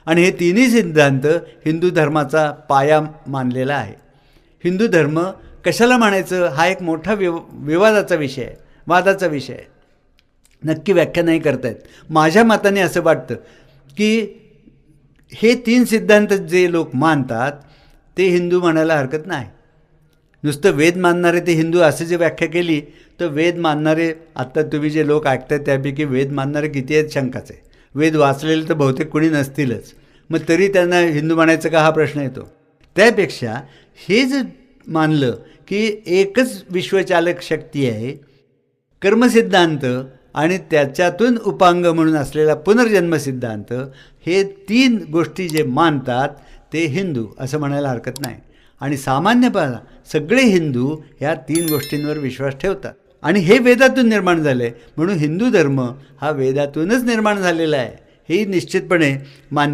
आणि हे तिन्ही सिद्धांत हिंदू धर्माचा पाया मानलेला आहे. हिंदू धर्म कशाला म्हणायचं हा एक मोठा विवादाचा विषय आहे, वादाचा विषय आहे. नक्की व्याख्या नाही करता येत. माझ्या मताने असं वाटतं की हे तीन सिद्धांत जे लोक मानतात ते हिंदू म्हणायला हरकत नाही. नुसतं वेद मानणारे ते हिंदू असं जे व्याख्या केली तर वेद मानणारे, आत्ता तुम्ही जे लोक ऐकतात त्यापैकी वेद मानणारे किती आहेत शंकाच आहे. वेद वाचलेले तर बहुतेक कोणी नसतीलच, मग तरी त्यांना हिंदू म्हणायचं का हा प्रश्न येतो. त्यापेक्षा हे जर मानलं की एकच विश्वचालक शक्ती आहे, कर्मसिद्धांत आणि त्याच्यातून उपांग म्हणून असलेला पुनर्जन्म सिद्धांत, हे तीन गोष्टी जे मानतात ते हिंदू असं म्हणायला हरकत नाही. आणि सामान्यपणे सगळे हिंदू ह्या तीन गोष्टींवर विश्वास ठेवतात आणि हे वेदातून निर्माण झालं आहे. म्हणून हिंदू धर्म हा वेदातूनच निर्माण झालेला आहे, हे निश्चितपणे मान्य